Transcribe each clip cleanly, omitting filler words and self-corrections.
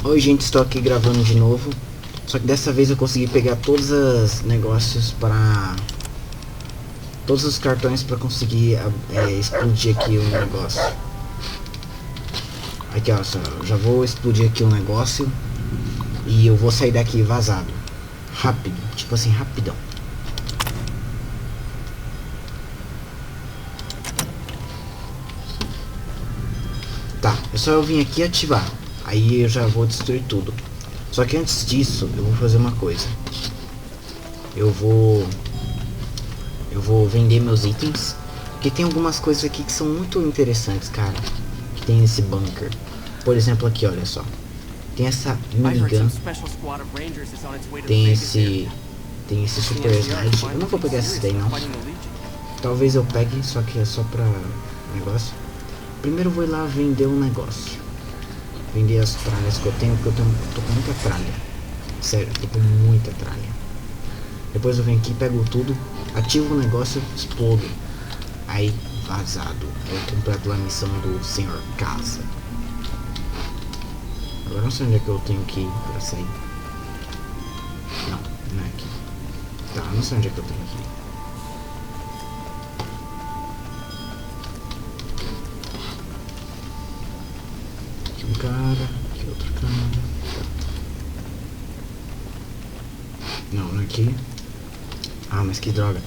Oi gente, estou aqui gravando de novo. Só que dessa vez eu consegui pegar todos os negócios para... todos os cartões para conseguir explodir aqui o negócio. Aqui ó, só, eu já vou explodir aqui o negócio. E eu vou sair daqui vazado. Rápido, tipo assim, rapidão. Tá, é só eu vir aqui ativar. Aí eu já vou destruir tudo. Só que antes disso, eu vou fazer uma coisa. Eu vou vender meus itens. Porque tem algumas coisas aqui que são muito interessantes, cara. Que tem nesse bunker. Por exemplo, aqui, olha só. Tem essa minigun. Tem esse super slide. Eu não vou pegar esse daí, não. Talvez eu pegue, só que é só pra negócio. Primeiro eu vou ir lá vender um negócio. Vender as tralhas que eu tenho, porque eu tô com muita tralha. Sério, eu tô com muita tralha. Depois eu venho aqui, pego tudo, ativo o negócio, explodo. Aí, vazado. Eu completo a missão do senhor casa. Agora não sei onde é que eu tenho que ir pra sair. Não, não é aqui. Tá, não sei onde é que eu tenho que ir. Aqui um cara, aqui outro cara. Não, não é aqui. Ah, mas que droga.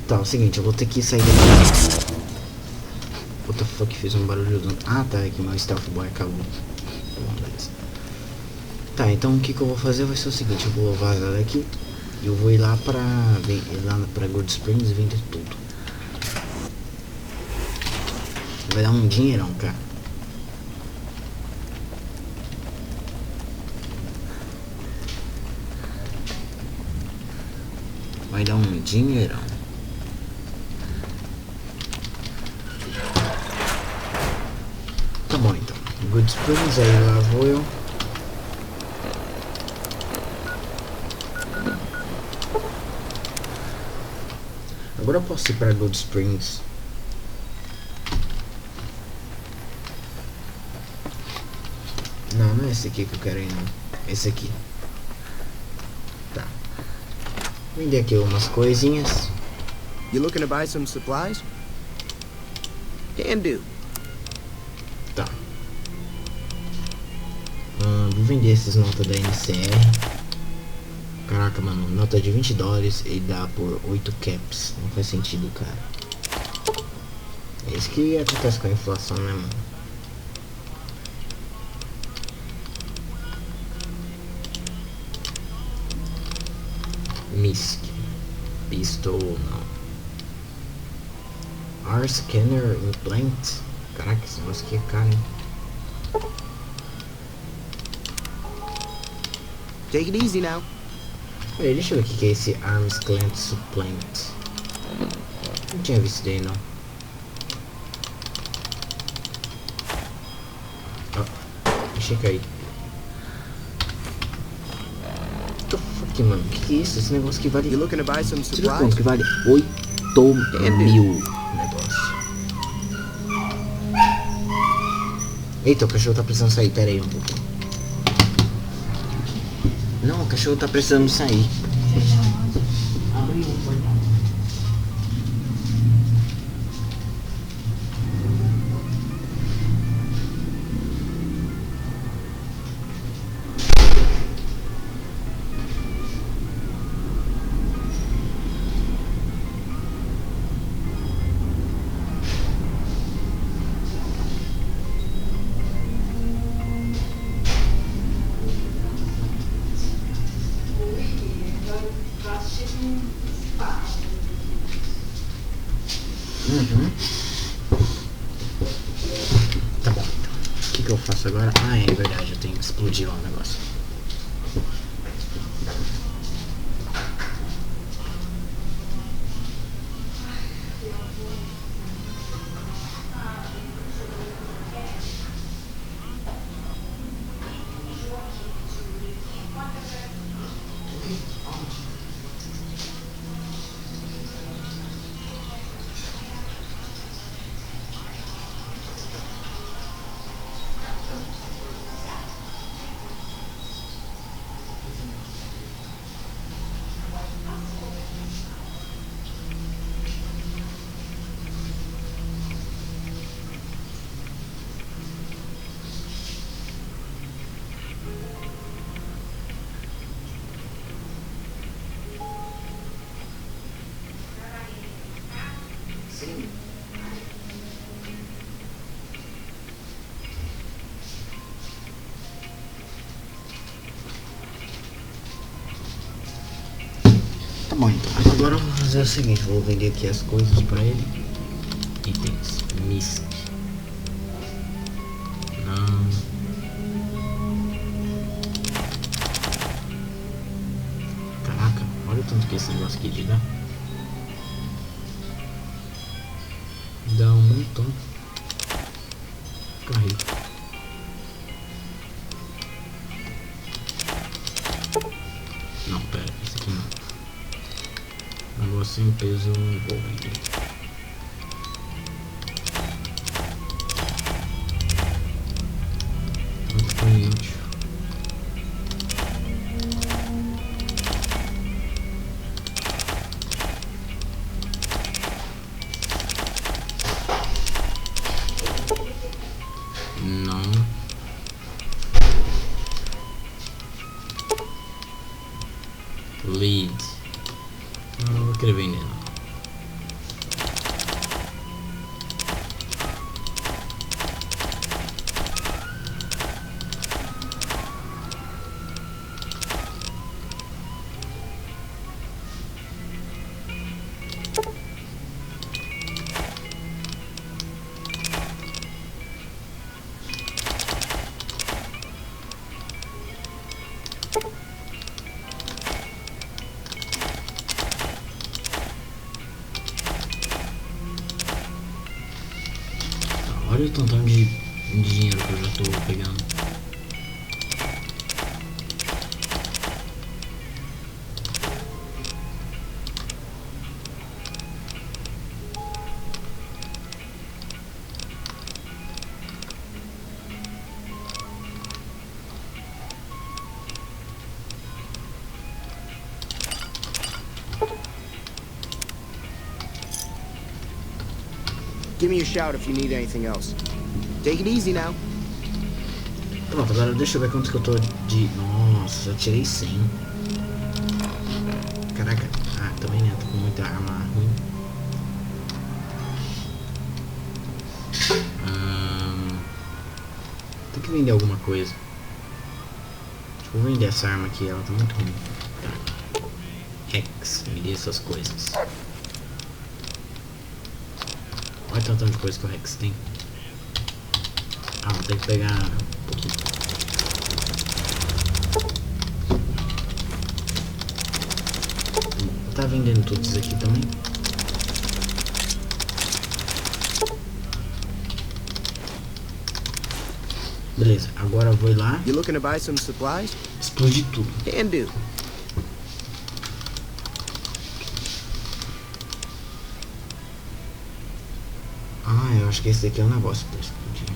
Tá, é o seguinte, eu vou ter que sair daqui. What the fuck, fiz um barulho do... Ah, tá, é que meu stealth boy acabou. Tá, então o que eu vou fazer vai ser o seguinte, eu vou vazar daqui. E eu vou ir lá pra Gold Springs e vender tudo. Vai dar um dinheirão, cara. Vai dar um dinheirão. Tá bom então. Good Springs, aí lá vou eu. Agora eu posso ir pra Good Springs. Não, não é esse aqui que eu quero ir não. Esse aqui. Tá. Vender aqui umas coisinhas. You looking to buy some supplies? Can do. Tá. Vou vender esses notas da NCR. Caraca, mano, nota de $20 e dá por 8 caps. Não faz sentido, cara. É isso que acontece com a inflação, né, mano? Misk. Pistol, não. R-Scanner Implant. Caraca, esse negócio aqui é caro, hein? Take it easy now. Peraí, deixa eu ver o que é esse Arms Clamp Supplant. Não tinha visto daí, não. Oh, deixa eu cair. What the fuck, mano? Que é isso? Esse negócio que vale... You looking to buy some Você viu supplies? quanto que vale? 8 mil negócio. Eita, o cachorro tá precisando sair. Pera aí um pouco. Não, o cachorro tá precisando sair. Abre o portão. Tá bom, então. O que eu faço agora? Ah, é verdade, eu tenho que explodir lá o negócio. Agora eu vou fazer o seguinte, vou vender aqui as coisas pra ele. Itens, misk. Não. Caraca, olha o tanto que esse negócio aqui te dá. Dá um montão. Fica rico. Não, pera, esse aqui não. Negócio sem peso eu não vou vender. Muito foi inútil. Não. Lead. Não vou querer vender não. Olha o tantão de dinheiro que eu já tô pegando. Give me a shout if you need anything else. Take it easy now. Pronto, agora deixa eu ver quanto que eu tô de... Nossa, eu tirei 100. Caraca, também né, tô com muita arma ruim. Tem que vender alguma coisa. Deixa eu vender essa arma aqui, ela tá muito ruim. Tá. Rex, me dê essas coisas. Olha o tanto de coisa que o Rex tem. Vou ter que pegar um pouquinho. Vou tá vendendo tudo isso aqui também. Beleza, agora eu vou ir lá. You looking to buy some supplies? Explodir tudo. Can do. Eu acho que esse daqui é um negócio pra explodir.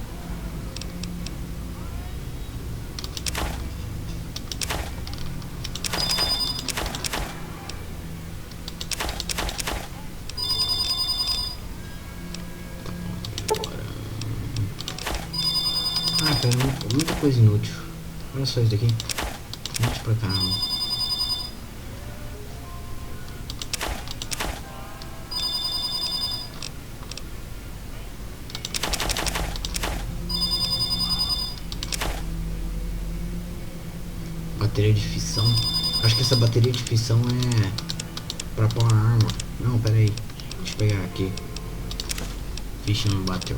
Cara, muita coisa inútil. Olha só isso daqui. Inútil pra caramba. Bateria de fissão. Acho que essa bateria de fissão é pra pôr a arma. Não, pera aí. Deixa eu pegar aqui. Fission battery.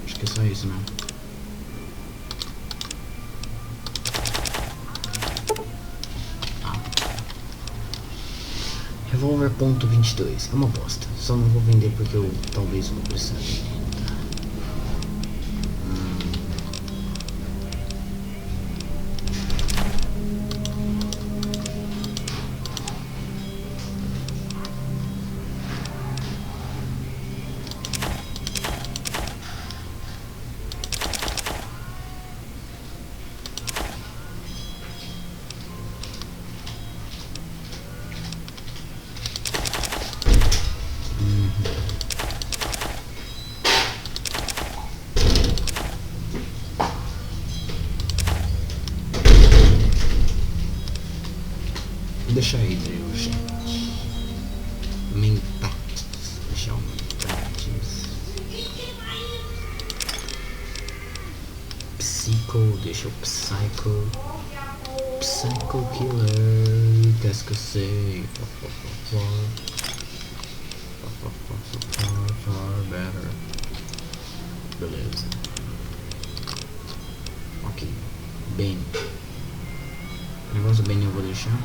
Acho que é só isso, não. Revolver ponto 22. É uma bosta. Só não vou vender porque eu talvez vou precisar. Deixa aí, drill, gente. Mentates. Deixa eu mentates. Psycho, deixa o Psycho. Psycho Killer, qu'est-ce que c'est? Far better. Beleza. Ok. Bem. O negócio bem eu vou deixar.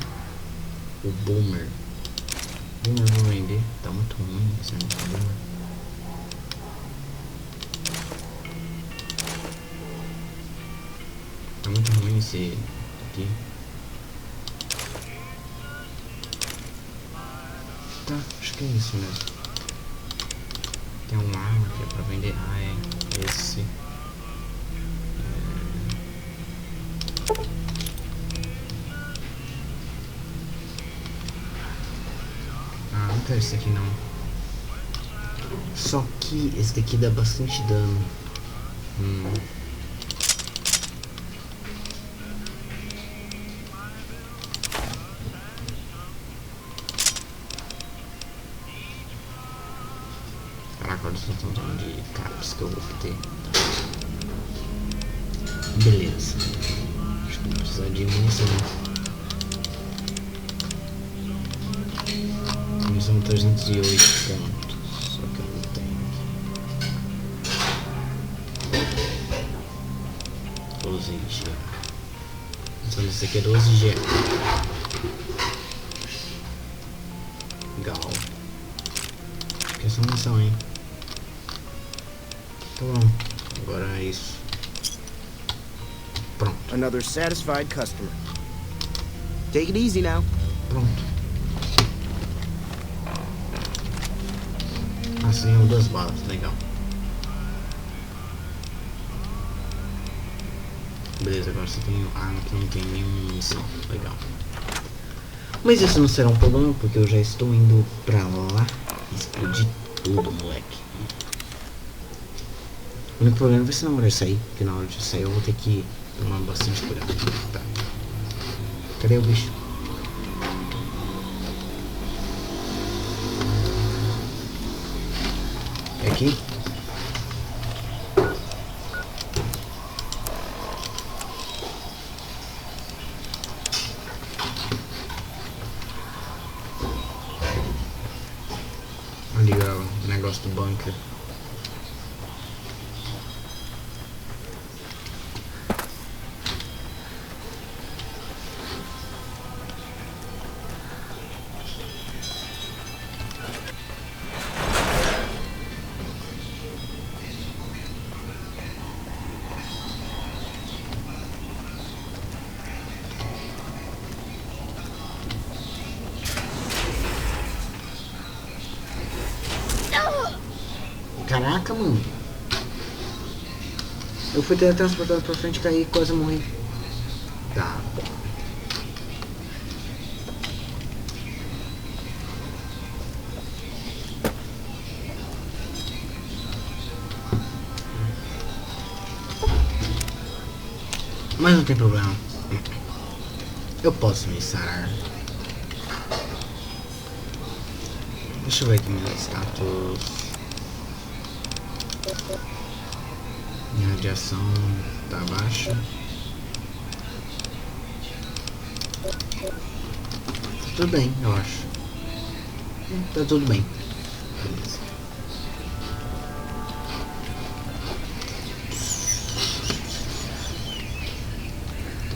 O Boomer. Boomer eu vou vender. Tá muito ruim esse negócio do Boomer. Tá muito ruim esse aqui. Tá, acho que é isso mesmo. Tem uma arma que é pra vender. Ah, é esse. Ah, não quero esse aqui não. Só que esse daqui dá bastante dano. Caraca, olha só o tanto de caps que eu vou ter. Beleza. Acho que não precisa de munição. Munição 308 pontos. Só que eu não tenho. 12G. Então esse aqui é 12G. Legal. Acho que é só munição, hein? Tá bom. Agora é isso. Pronto. Another satisfied customer. Take it easy now. Pronto. Assim, 2 balas. Legal. Beleza, agora você tem arma que não tem nenhuma munição. Legal. Mas isso não será um problema, porque eu já estou indo pra lá explodir tudo, moleque. O único problema vai ser na hora de sair, porque na hora de sair eu vou ter que tomar bastante cuidado. Tá. Cadê o bicho? É aqui? Ali o negócio do bunker. Caraca, mano. Eu fui teletransportado pra frente e caí e quase morri. Tá bom. Mas não tem problema. Eu posso me sarar. Deixa eu ver aqui meu status. Minha radiação tá baixa. Tá tudo bem, eu acho. Tá tudo bem. Beleza.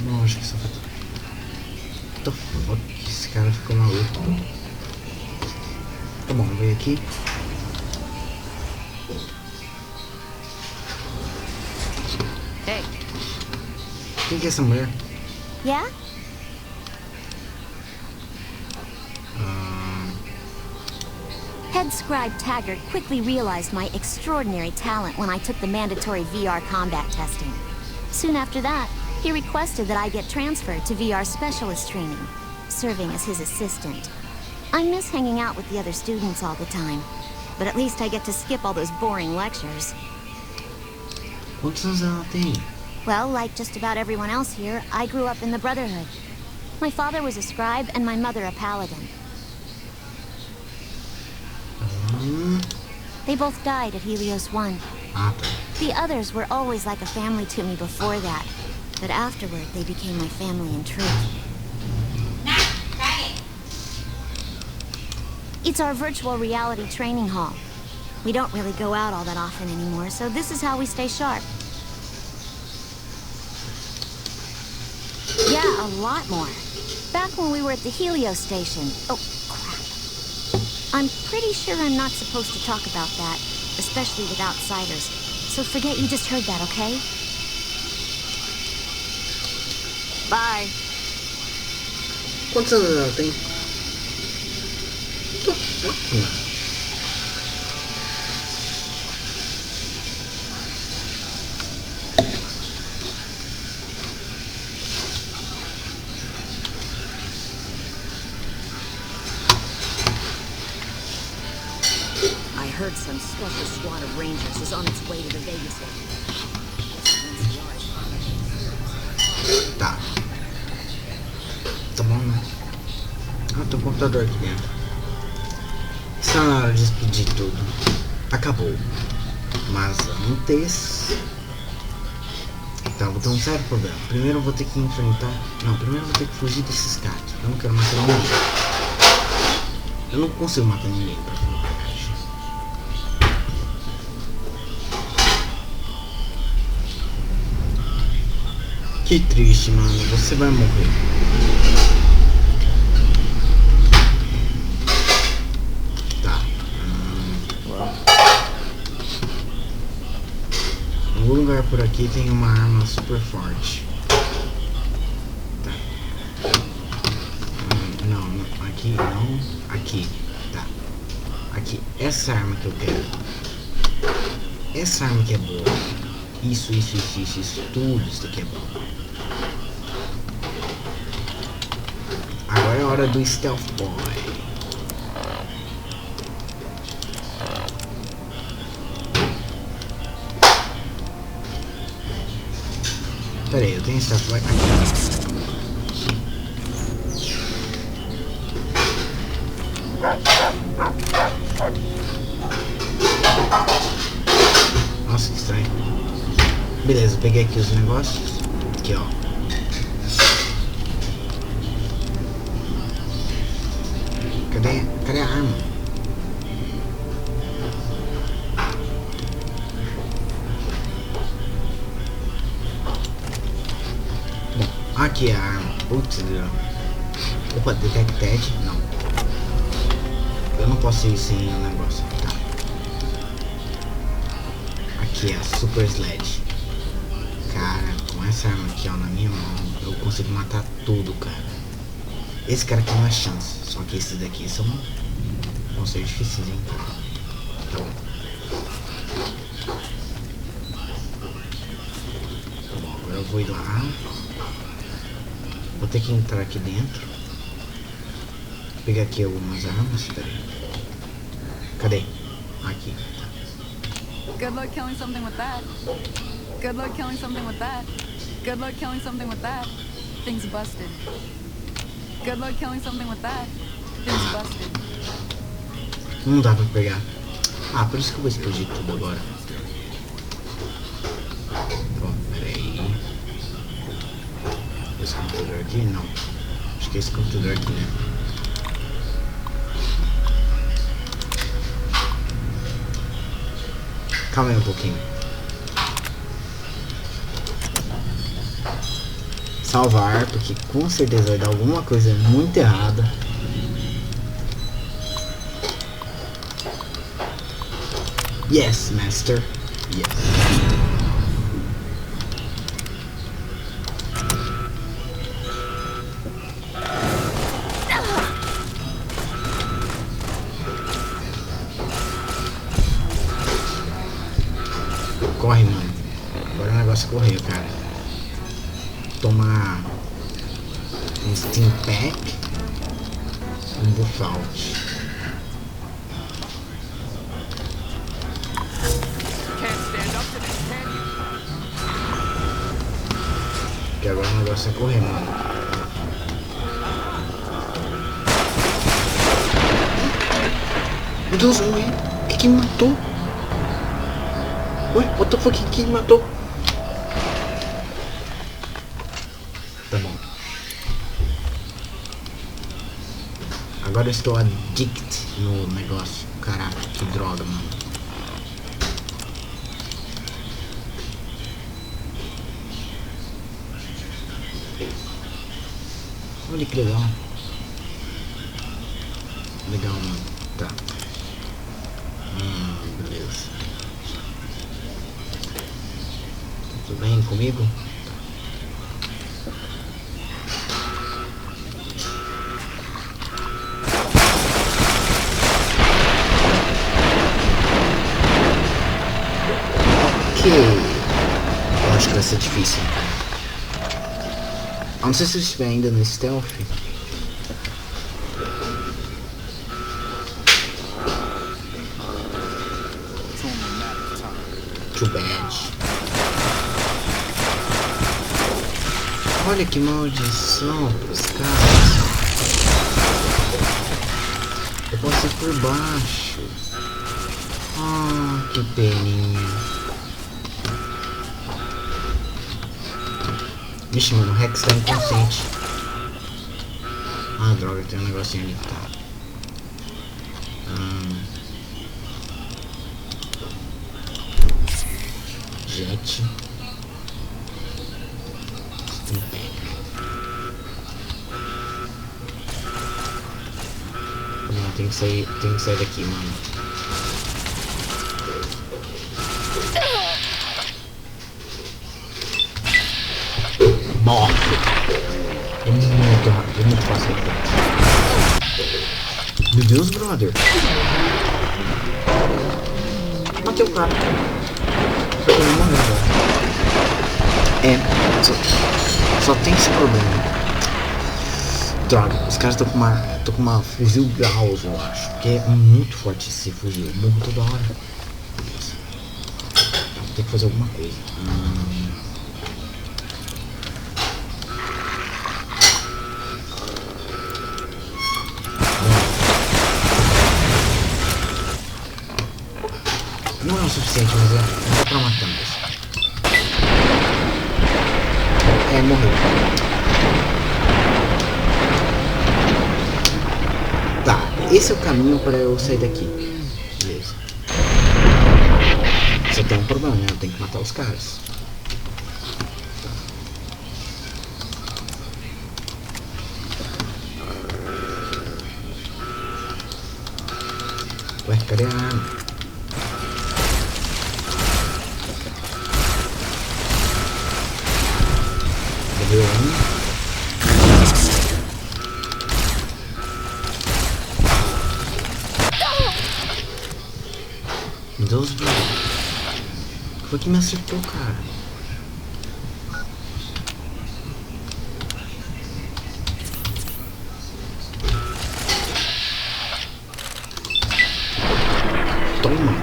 Bom, acho que só falta. What the fuck? Esse cara ficou maluco. Tá bom, veio aqui. Quem que é essa mulher? Yeah? Head Scribe Taggart quickly realized my extraordinary talent when I took the mandatory VR combat testing. Soon after that, he requested that I get transferred to VR specialist training, serving as his assistant. I miss hanging out with the other students all the time, but at least I get to skip all those boring lectures. Quantos anos ela tem? Well, like just about everyone else here, I grew up in the Brotherhood. My father was a scribe and my mother a paladin. They both died at Helios 1. Ah, tá. The others were always like a family to me before that. but afterward they became my family in truth. It's our virtual reality training hall. We don't really go out all that often anymore, so this is how we stay sharp. Yeah, a lot more. Back when we were at the Helio station. Oh, crap. I'm pretty sure I'm not supposed to talk about that, especially with outsiders. So forget you just heard that, okay? Bye. Quantos anos ela tem? I heard some special squad of Rangers is on its way to the Vegas area. Tá. Tá bom, né? Ah, tem um computador aqui dentro. Está na hora de despedir tudo. Acabou. Mas antes... Tá, vou ter um sério problema. Primeiro eu vou ter que enfrentar... Não, primeiro eu vou ter que fugir desses caras. Eu não quero matar ninguém. Eu não consigo matar ninguém pra falar pra caixa. Que triste, mano. Você vai morrer. Tá. Em algum lugar por aqui tem uma arma super forte. Tá. Não, aqui não. Aqui. Tá. Aqui. Essa arma que eu quero. Essa arma que é boa. Isso, tudo isso daqui é bom. Agora é a hora do Stealth Boy. Pera aí, eu tenho Stealth Boy aqui. Nossa, que estranho. Beleza, peguei aqui os negócios. Aqui, ó. Cadê a arma? Bom, aqui é a arma. Putz, opa, detected. Não. Eu não posso ir sem o negócio. Tá. Aqui é a Super Sled. Cara, com essa arma aqui, ó, na minha mão, eu consigo matar tudo, cara. Esse cara tem uma chance, só que esses daqui vão ser difíceis, hein? Tá bom. Bom, agora eu vou ir lá. Vou ter que entrar aqui dentro. Pegar aqui algumas armas. Peraí. Cadê? Aqui. Good luck killing something with that. Good luck killing something with that. Good luck killing something with that. Thing's busted. Good luck killing something with that. Thing's busted. Não dá pra pegar. Ah, por isso que eu vou explodir tudo agora. Ó, peraí. Esse computador aqui? Não. Acho que é esse computador aqui, né? Calma aí um pouquinho. Salvar, porque com certeza vai dar alguma coisa muito errada. Yes, master. Yes. Corre, mano. Agora o negócio correu, cara. Tomar um Steam Pack, um Buff Out. Que agora o negócio é correr, mano. Meu Deus, ué, que me matou? Ué, what the fuck, que me matou? Tá bom. Agora eu estou addict no negócio. Caraca, que droga, mano. Olha que legal. Legal, mano. Tá. Beleza. Tudo bem comigo? Ok. Eu acho que vai ser difícil. Eu não sei se eu estiver ainda no stealth. Too bad. Olha que maldição pros caras. Eu posso ir por baixo. Ah, que peninha. Vixe, mano, o Rex tá inconsciente. Ah, droga, tem um negocinho ali. Tá. Jet. Não, tem que sair daqui, mano. Morre! É muito fácil. Meu Deus, brother! Matei o cara. Ele morreu, velho. Só tem esse problema. Droga, os caras estão com uma fuzil Gauss, eu acho. Que é muito forte esse fuzil. Morro toda hora. Tem que fazer alguma coisa. Não é o suficiente, mas não dá pra matar mais. Morreu. Tá, esse é o caminho para eu sair daqui. Beleza. Só tem um problema, né? Eu tenho que matar os caras. Ué, cadê a arma? Meu Deus, velho. Foi que me acertou, cara. Toma.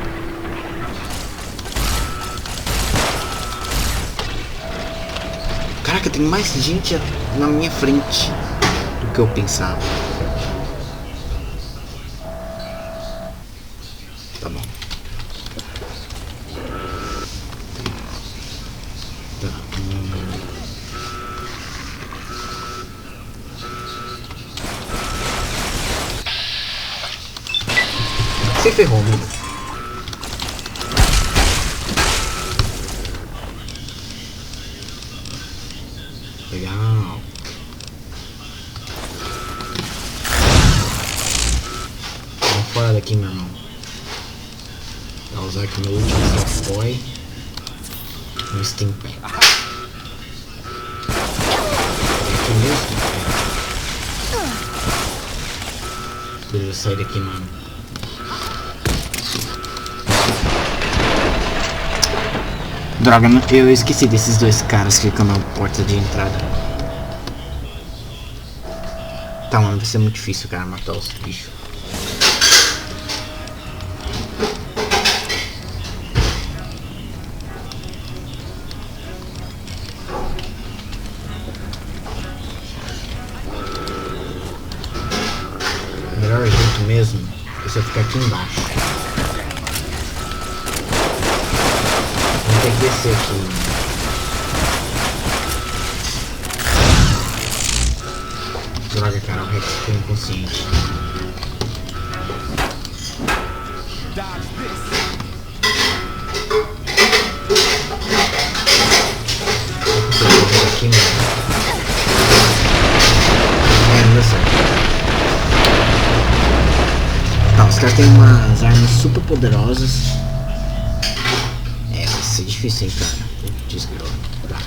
Caraca, tem mais gente na minha frente do que eu pensava. Tá bom. Tá. Se ferrou, mano. Legal. Vamos fora daqui, meu irmão. Vou usar aqui meu último soft boy. Um steam pack. Aqui mesmo? Beleza, sai daqui, mano. Droga, eu esqueci desses dois caras que ficam na porta de entrada. Tá, mano, vai ser muito difícil, cara, matar os bichos. O melhor jeito mesmo é você ficar aqui embaixo. Tem que descer aqui. Droga, cara, o Rex ficou inconsciente. Aqui, mano. Não deu certo. Tá, os caras têm umas armas super poderosas. É, vai ser difícil, hein, cara. Putz, tá.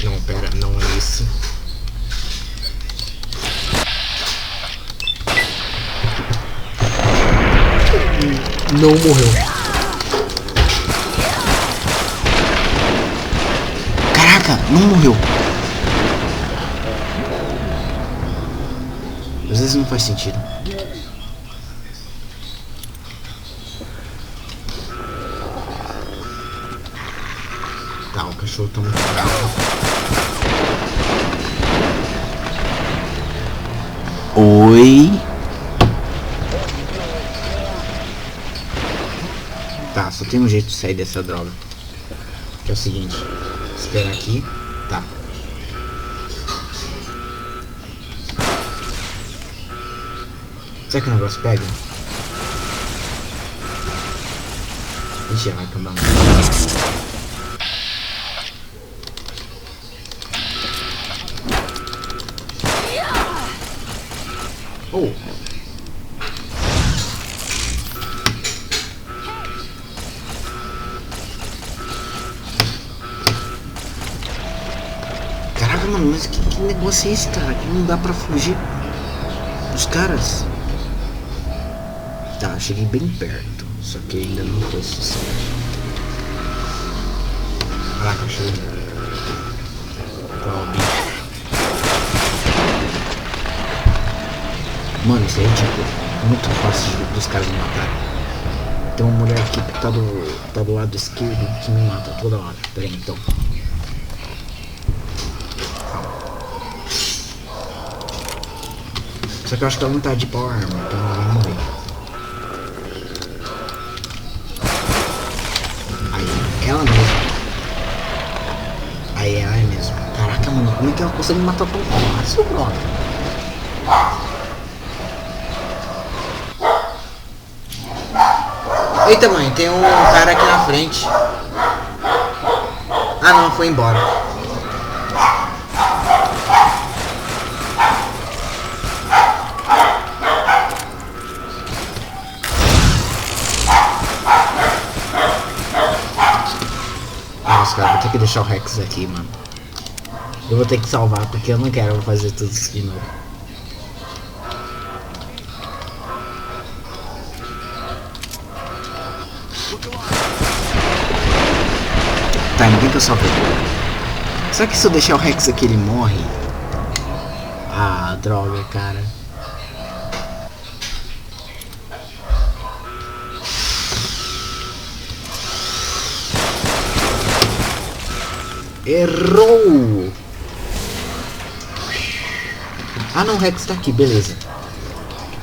Não, pera, não é isso. Não morreu. Caraca, não morreu. Às vezes não faz sentido. Tá, o cachorro tá muito bravo. Oi. Tá, só tem um jeito de sair dessa droga. Que é o seguinte. Esperar aqui. Tá. Será que o negócio pega? Ixi, vai acabar. Oh! Caraca, mano, mas que negócio é esse, cara? Que não dá pra fugir dos caras? Tá, cheguei bem perto, só que ainda não foi sucesso. Caraca, cachorro. Qual bicho? Mano, isso aí é tipo muito fácil dos caras me matarem. Tem uma mulher aqui que tá do lado esquerdo que me mata toda hora. Pera aí, então. Só que eu acho que ela não tá de power armor, então ela vai morrer. Aí, ela mesma. Aí, ela é mesmo. Caraca, mano, como é que ela consegue me matar tão fácil, brother? Eita, mãe, tem um cara aqui na frente. Ah, não, foi embora. Nossa, cara, vou ter que deixar o Rex aqui, mano. Eu vou ter que salvar, porque eu não quero fazer tudo isso de novo. Tá, ninguém que eu salvei. Será que se eu deixar o Rex aqui ele morre? Ah, droga, cara. Errou! Ah não, o Rex tá aqui, beleza.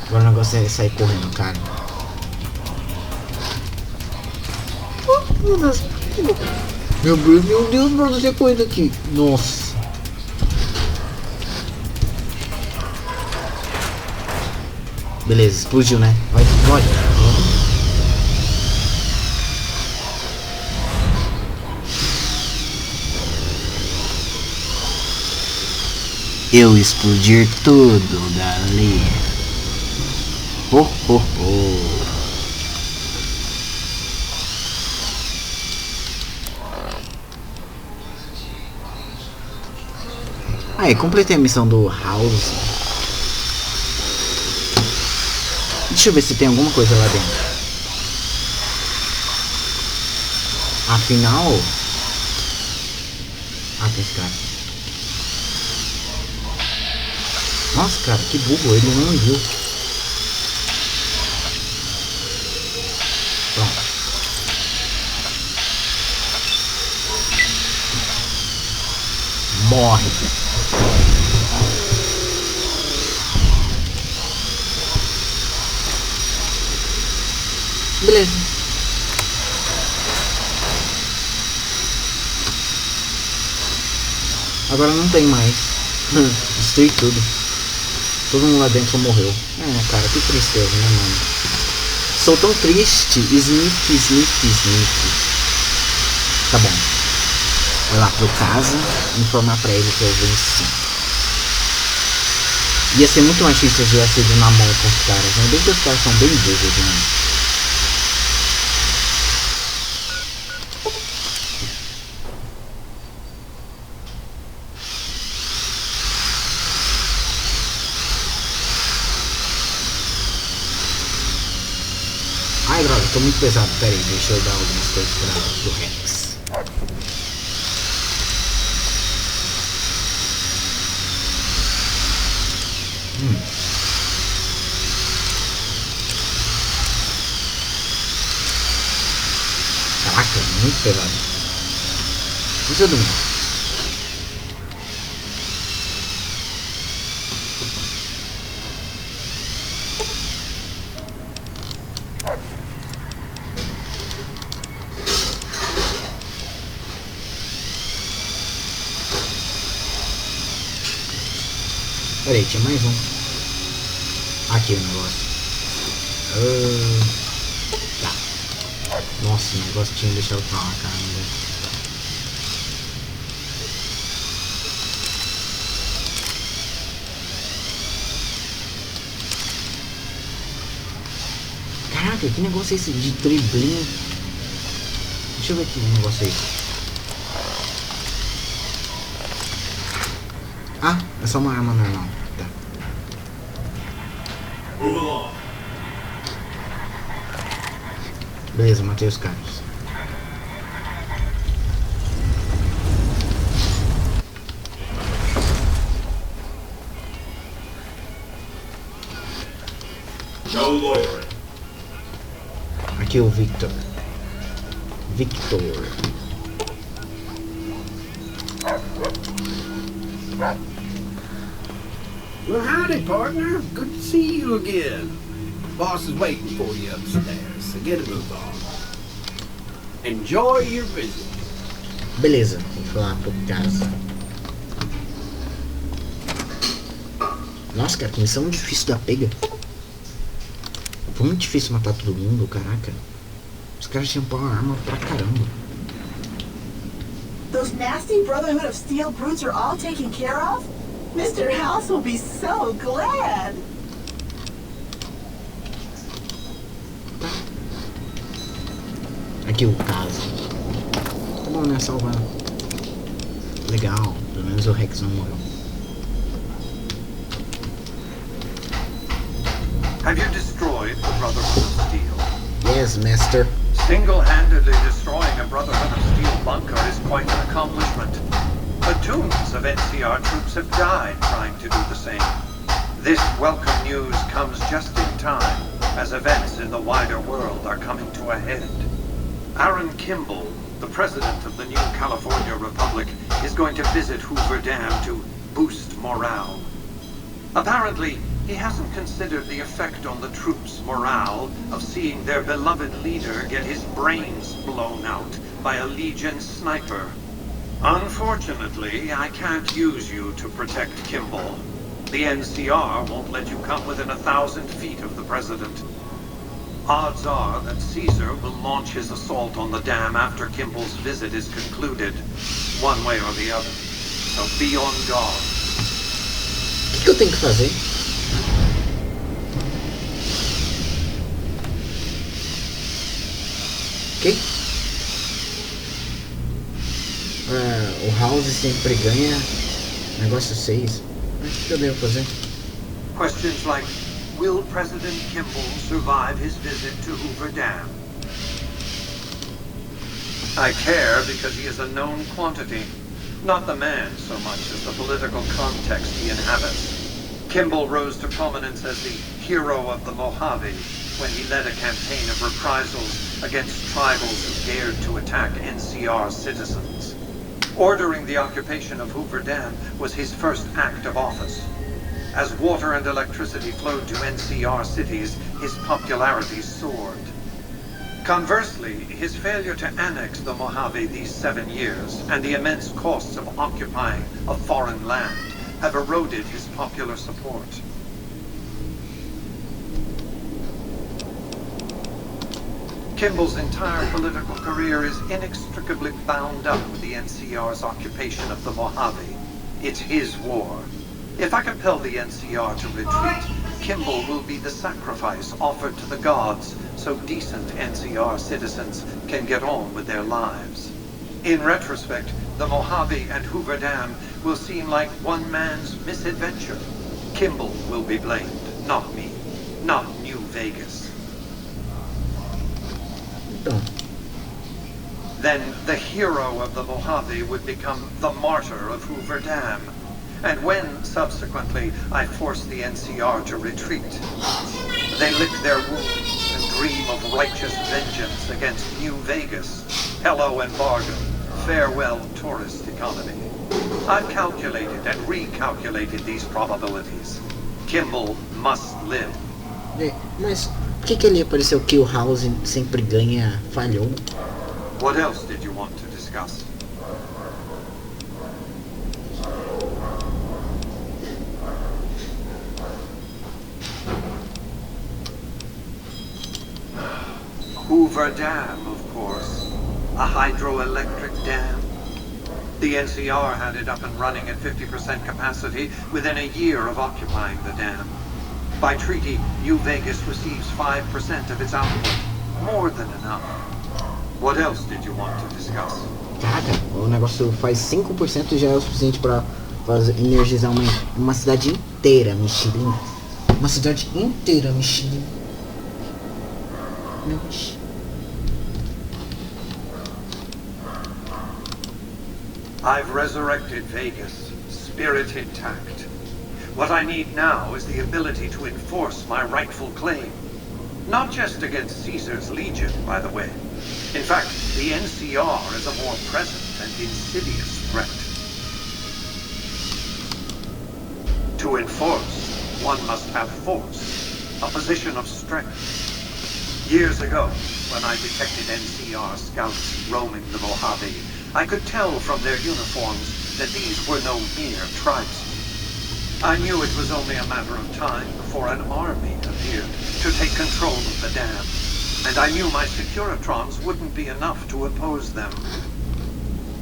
Agora o negócio é sair correndo, cara. Meu Deus, mano, você correndo aqui. Nossa. Beleza, explodiu, né? Vai, explode. Eu explodir tudo, galera. Oh, oh, oh. Aí, completei a missão do House. Deixa eu ver se tem alguma coisa lá dentro. Afinal... Ah, tem esse cara. Nossa, cara, que burro, ele não viu. Pronto. Morre. Beleza. Agora não tem mais. Destruí tudo. Todo mundo lá dentro morreu. Cara, que tristeza, né, mano? Sou tão triste. Sneak. Tá bom. Vai lá pro casa informar pra ele que eu venci. Ia ser muito mais difícil se eu tivesse ido na mão com os caras, né? Bem que os caras são bem burros, né? Ai, droga, tô muito pesado. Pera aí, deixa eu dar algumas coisas pro Rex. Caraca, muito pesado. Isso é do mal. Peraí, tinha mais um. Aqui o negócio. Tá. Nossa, o negócio tinha deixado pra lá, caramba. Caraca, que negócio é esse de driblinho? Deixa eu ver aqui o negócio aí. Ah, é só uma arma normal. Tá. Beleza, matei os caras. Aqui é o Victor. Well, howdy, partner. Good to see you again. Boss is waiting for you upstairs, so get a move on. Enjoy your visit. Beleza, vou lá pro casa. Nossa, cara, que missão difícil da pega. Foi muito difícil matar todo mundo, caraca. Os caras tinham uma arma pra caramba. Those nasty Brotherhood of Steel brutes are all taken care of? Mr. House will be so glad. Aqui o caso. Tá bom, né? Salvar. Legal. Pelo menos o Rex não morreu. Have you destroyed the Brotherhood of Steel? Yes, master. Single-handedly destroying a Brotherhood of Steel bunker is quite an accomplishment. Platoons of NCR troops have died trying to do the same. This welcome news comes just in time, as events in the wider world are coming to a head. Aaron Kimball, the president of the new California Republic, is going to visit Hoover Dam to boost morale. Apparently, he hasn't considered the effect on the troops' morale of seeing their beloved leader get his brains blown out by a Legion sniper. Unfortunately, I can't use you to protect Kimball. The NCR won't let you come within 1,000 feet of the president. Odds are that Caesar will launch his assault on the dam after Kimball's visit is concluded, one way or the other. So be on guard. O que eu tenho que fazer? Ok? O House sempre ganha. Negócio 6. O que eu devo fazer? Questions like, will President Kimball survive his visit to Hoover Dam? I care because he is a known quantity, not the man so much as the political context he inhabits. Kimball rose to prominence as the hero of the Mojave when he led a campaign of reprisals against tribals who dared to attack NCR citizens. Ordering the occupation of Hoover Dam was his first act of office. As water and electricity flowed to NCR cities, his popularity soared. Conversely, his failure to annex the Mojave these 7 years and the immense costs of occupying a foreign land have eroded his popular support. Kimball's entire political career is inextricably bound up with the NCR's occupation of the Mojave. It's his war. If I compel the NCR to retreat, Kimball will be the sacrifice offered to the gods so decent NCR citizens can get on with their lives. In retrospect, the Mojave and Hoover Dam will seem like one man's misadventure. Kimball will be blamed, not me, not New Vegas. Then the hero of the Mojave would become the martyr of Hoover Dam. And when, subsequently, I force the NCR to retreat, they lick their wounds and dream of righteous vengeance against New Vegas. Hello embargo. Farewell tourist economy. I've calculated and recalculated these probabilities. Kimball must live. Mas por que ele apareceu que o House sempre ganha? Falhou. What else did you want to discuss? Hoover Dam, of course. A hydroelectric dam. The NCR had it up and running at 50% capacity within a year of occupying the dam. By treaty, New Vegas receives 5% of its output. More than enough. What else did you want to discuss? Caraca, o negócio faz 5% já é o suficiente para energizar uma cidade inteira, Michelin. Uma cidade inteira, Michelin. I've resurrected Vegas, spirit intact. What I need now is the ability to enforce my rightful claim. Not just against Caesar's Legion, by the way. In fact, the NCR is a more present and insidious threat. To enforce, one must have force, a position of strength. Years ago, when I detected NCR scouts roaming the Mojave, I could tell from their uniforms that these were no mere tribesmen. I knew it was only a matter of time before an army appeared to take control of the dam, and I knew my Securitrons wouldn't be enough to oppose them.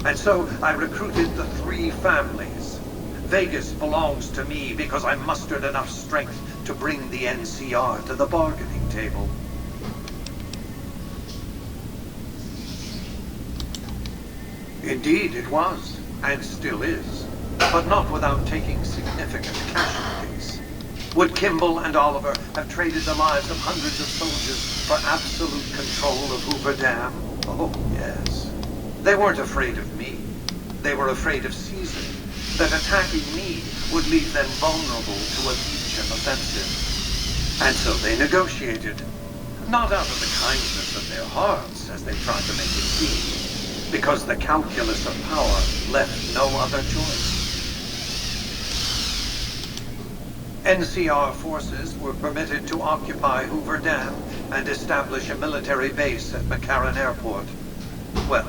And so I recruited the 3 families. Vegas belongs to me because I mustered enough strength to bring the NCR to the bargaining table. Indeed it was, and still is, but not without taking significant casualties. Would Kimball and Oliver have traded the lives of hundreds of soldiers for absolute control of Hoover Dam? Oh, yes. They weren't afraid of me. They were afraid of Caesar, that attacking me would leave them vulnerable to a Legion offensive. And so they negotiated, not out of the kindness of their hearts, as they tried to make it seem, because the calculus of power left no other choice. NCR forces were permitted to occupy Hoover Dam and establish a military base at McCarran Airport. Well,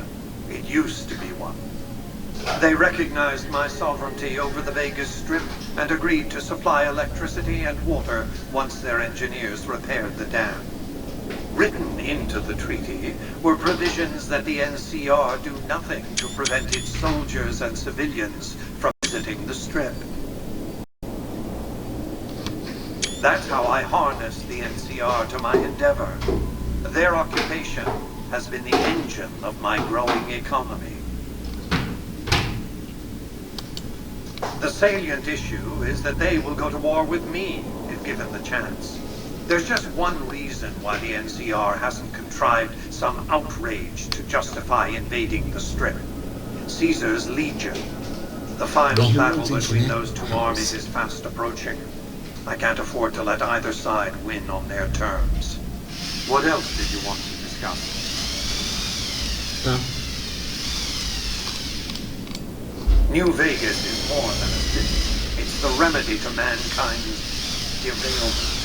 it used to be one. They recognized my sovereignty over the Vegas Strip and agreed to supply electricity and water once their engineers repaired the dam. Written into the treaty were provisions that the NCR do nothing to prevent its soldiers and civilians from visiting the Strip. That's how I harnessed the NCR to my endeavor. Their occupation has been the engine of my growing economy. The salient issue is that they will go to war with me if given the chance. There's just one reason why the NCR hasn't contrived some outrage to justify invading the Strip. Caesar's Legion. The final battle between those 2 armies is fast approaching. I can't afford to let either side win on their terms. What else did you want to discuss? New Vegas is more than a city. It's the remedy to mankind's derailment.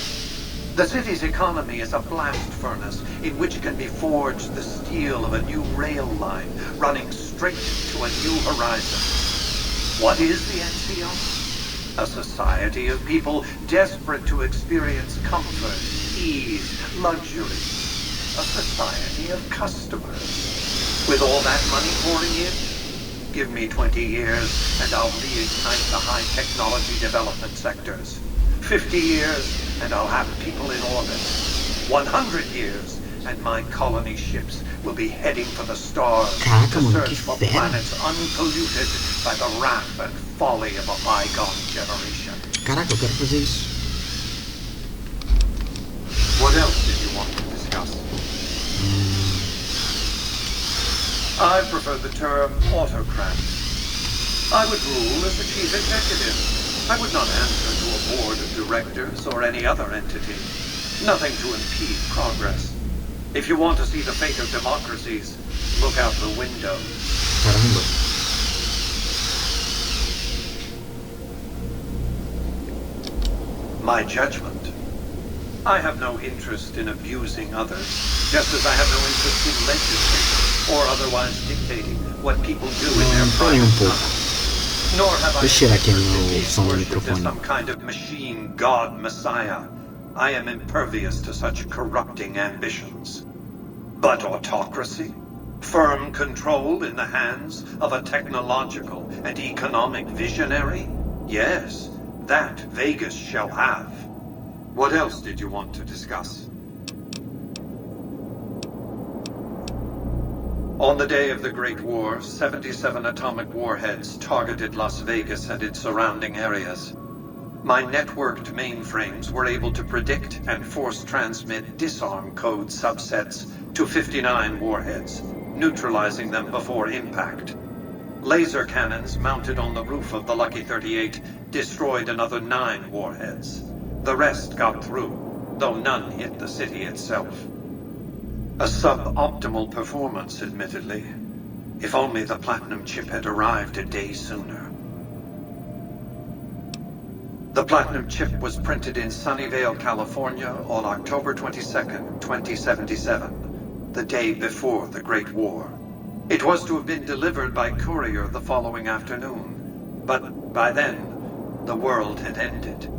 The city's economy is a blast furnace in which can be forged the steel of a new rail line running straight to a new horizon. What is the NCR? A society of people desperate to experience comfort, ease, luxury. A society of customers. With all that money pouring in, give me 20 years and I'll reignite the high technology development sectors. 50 years and I'll have people in orbit. 100 years and my colony ships will be heading for the stars to search for planets unpolluted by the wrath and folly of a bygone generation. Caraca, eu quero fazer isso. What else did you want to discuss? I prefer the term autocrat. I would rule as the chief executive. I would not answer to a board of directors or any other entity. Nothing to impede progress. If you want to see the fate of democracies, look out the window. Caramba. My judgment. I have no interest in abusing others, just as I have no interest in legislating or otherwise dictating what people do in their private time. Nor have I worshipped as some kind of machine god messiah. I am impervious to such corrupting ambitions. But autocracy? Firm control in the hands of a technological and economic visionary? Yes, that Vegas shall have. What else did you want to discuss? On the day of the Great War, 77 atomic warheads targeted Las Vegas and its surrounding areas. My networked mainframes were able to predict and force transmit disarm code subsets to 59 warheads, neutralizing them before impact. Laser cannons mounted on the roof of the Lucky 38 destroyed another 9 warheads. The rest got through, though none hit the city itself. A suboptimal performance, admittedly. If only the platinum chip had arrived a day sooner. The platinum chip was printed in Sunnyvale, California on October 22nd, 2077, the day before the Great War. It was to have been delivered by courier the following afternoon, but by then, the world had ended.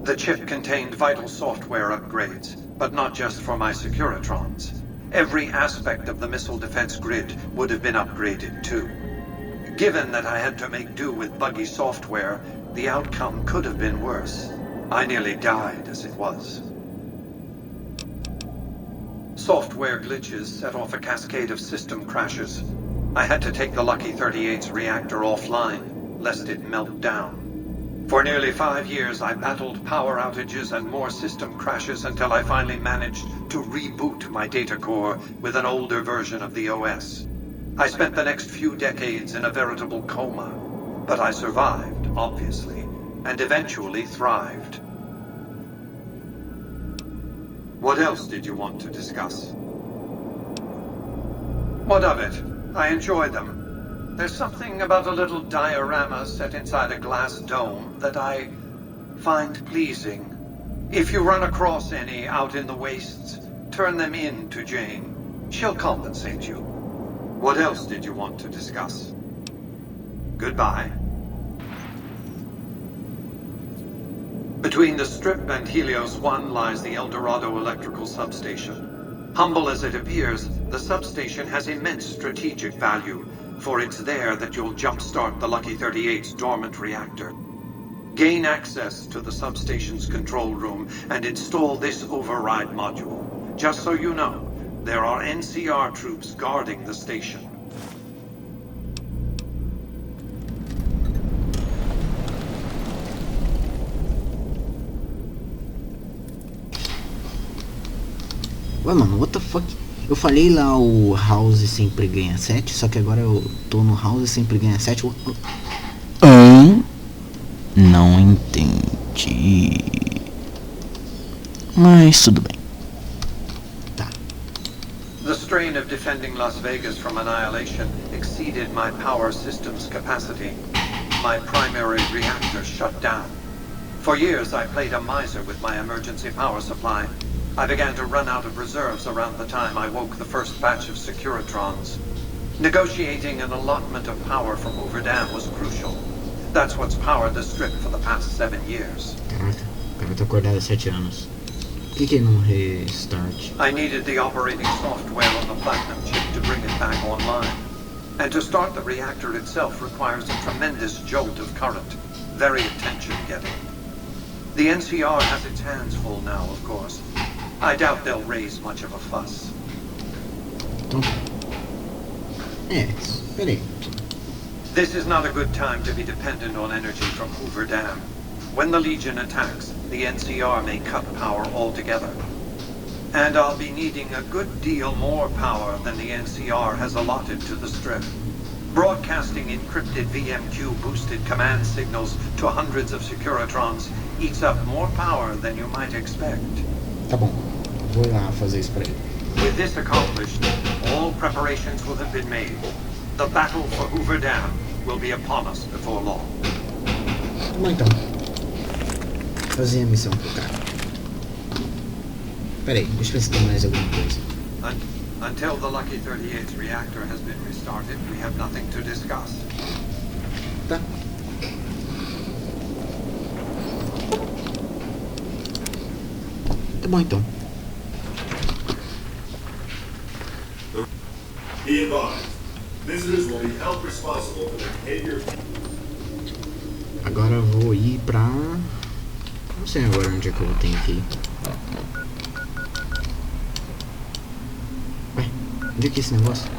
The chip contained vital software upgrades, but not just for my Securitrons. Every aspect of the missile defense grid would have been upgraded too. Given that I had to make do with buggy software, the outcome could have been worse. I nearly died as it was. Software glitches set off a cascade of system crashes. I had to take the Lucky 38's reactor offline, lest it melt down. For nearly 5 years, I battled power outages and more system crashes until I finally managed to reboot my data core with an older version of the OS. I spent the next few decades in a veritable coma, but I survived, obviously, and eventually thrived. What else did you want to discuss? What of it? I enjoy them. There's something about a little diorama set inside a glass dome that I find pleasing. If you run across any out in the wastes, turn them in to Jane. She'll compensate you. What else did you want to discuss? Goodbye. Between the Strip and Helios 1 lies the El Dorado electrical substation. Humble as it appears, the substation has immense strategic value, for it's there that you'll jumpstart the Lucky 38's dormant reactor. Gain access to the substation's control room and install this override module. Just so you know, there are NCR troops guarding the station. Ué, mano, what the fuck? Eu falei lá o House sempre ganha 7, só que agora eu tô no House sempre ganha 7. Não entendi. Mas tudo bem. Tá. The strain of defending Las Vegas from annihilation exceeded my power system's capacity. My primary reactor shut down. For years I played a miser with my emergency power supply, I began to run out of reserves around the time I woke the first batch of Securitrons. Negotiating an allotment of power from Hoover Dam was crucial. That's what's powered the strip for the past 7 years. Caraca, o cara tá acordado há 7 anos. Por que não restart? I needed the operating software on the Platinum chip to bring it back online. And to start the reactor itself requires a tremendous jolt of current. Very attention-getting. The NCR has its hands full now, of course. I doubt they'll raise much of a fuss. Então... peraí. This is not a good time to be dependent on energy from Hoover Dam. When the Legion attacks, the NCR may cut power altogether. And I'll be needing a good deal more power than the NCR has allotted to the strip. Broadcasting encrypted VMQ-boosted command signals to hundreds of Securitrons eats up more power than you might expect. Tá bom, vou lá fazer isso pra ele. With this accomplished, all preparations will have been made. The battle for Hoover Dam will be upon us before long. Tá bom então. Fazer a missão pro cara. Peraí, deixa eu ver se tem mais alguma coisa. Until the Lucky 38's reactor has been restarted, we have nothing to discuss. Tá. Tá bom então. Be advised, visitors will be held responsible for their behavior. Agora eu vou ir pra... Não sei agora onde é que eu tenho que ir. Ué, onde é que é esse negócio?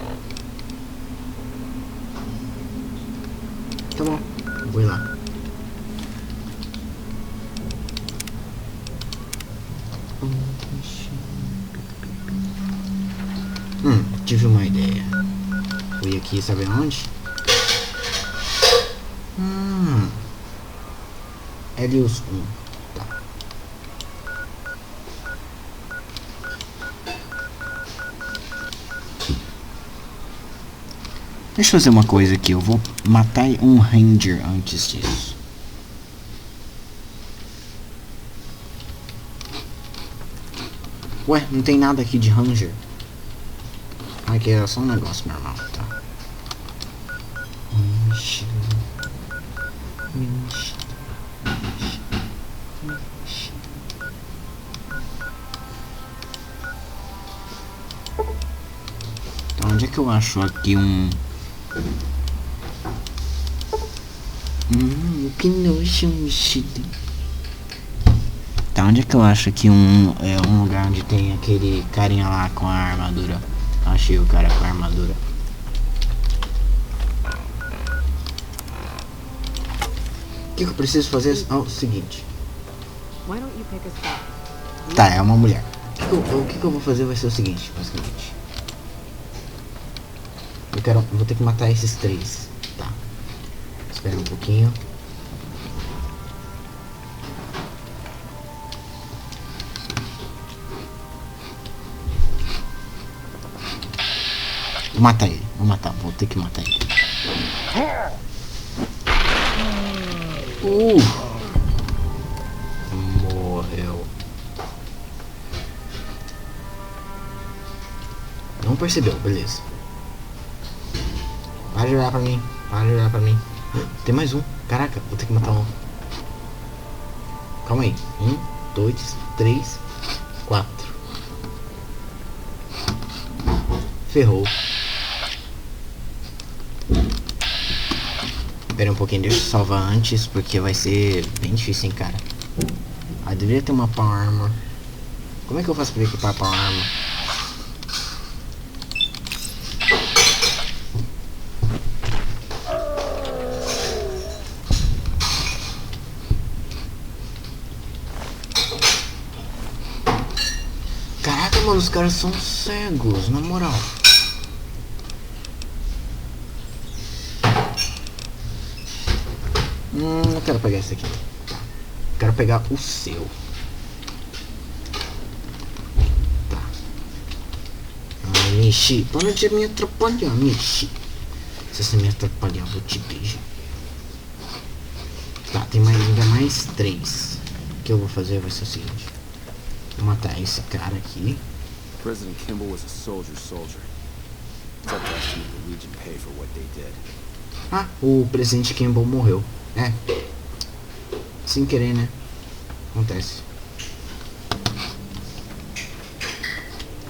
Tá bom, vou ir lá. Tive uma ideia. Fui aqui, sabe onde? Helios 1. Tá. Deixa eu fazer uma coisa aqui. Eu vou matar um Ranger antes disso. Ué, não tem nada aqui de Ranger. Aqui é só um negócio normal, tá? Então, onde é que eu acho aqui um... que nojo, mexido. Tá, onde é que eu acho aqui um lugar onde tem aquele carinha lá com a armadura? Achei o cara com a armadura. O que eu preciso fazer? É o seguinte. Tá, é uma mulher. O que eu vou fazer vai ser o seguinte, basicamente. Vou ter que matar esses 3. Tá. Espera um pouquinho. Vou matar ele, vou ter que matar ele. Morreu. Não percebeu, beleza. Para de olhar pra mim, Tem mais um, caraca, vou ter que matar um. Calma aí, 1, 2, 3, 4. Ferrou. Espera um pouquinho, deixa eu salvar antes, porque vai ser bem difícil, hein, cara. Ah, deveria ter uma Power Armor. Como é que eu faço pra equipar a Power Armor? Caraca, mano, os caras são cegos, na moral. Não quero pegar esse aqui. Quero pegar o seu. Tá. Michi, para de me atrapalhar, Michi. Se você me atrapalhar, eu vou te beijar. Tá, tem ainda mais 3. O que eu vou fazer vai ser o seguinte. Vou matar esse cara aqui. President Kimball was a soldier's soldier. It's up to us to make the Legion pay for what they did. Ah, o presidente Kimball morreu. É. Sem querer, né? Acontece.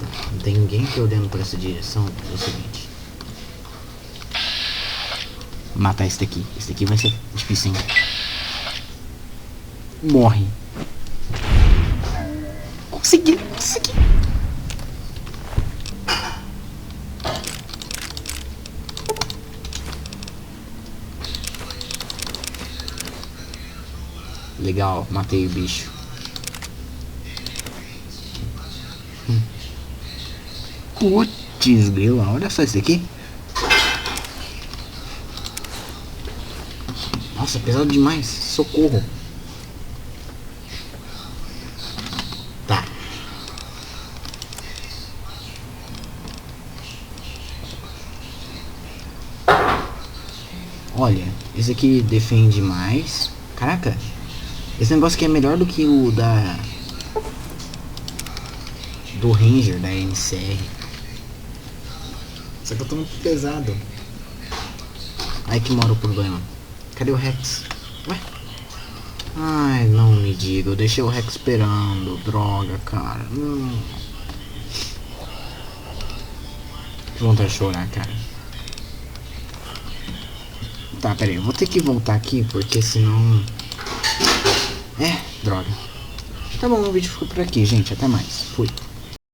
Tá, não tem ninguém aqui olhando pra essa direção. É o seguinte. Matar esse daqui. Esse daqui vai ser difícil, hein? Morre. Consegui, consegui. Legal, matei o bicho. Putz, grila, olha só isso aqui. Nossa, pesado demais. Socorro. Tá. Olha, esse aqui defende mais. Caraca. Esse negócio aqui é melhor do que o do Ranger, da NCR. Só que eu tô muito pesado. Aí que mora o problema. Cadê o Rex? Ué? Ai, não me diga. Eu deixei o Rex esperando. Droga, cara. Que vontade de chorar, cara. Tá, pera aí. Eu vou ter que voltar aqui, porque senão... droga. Tá bom, o vídeo ficou por aqui, gente. Até mais. Fui.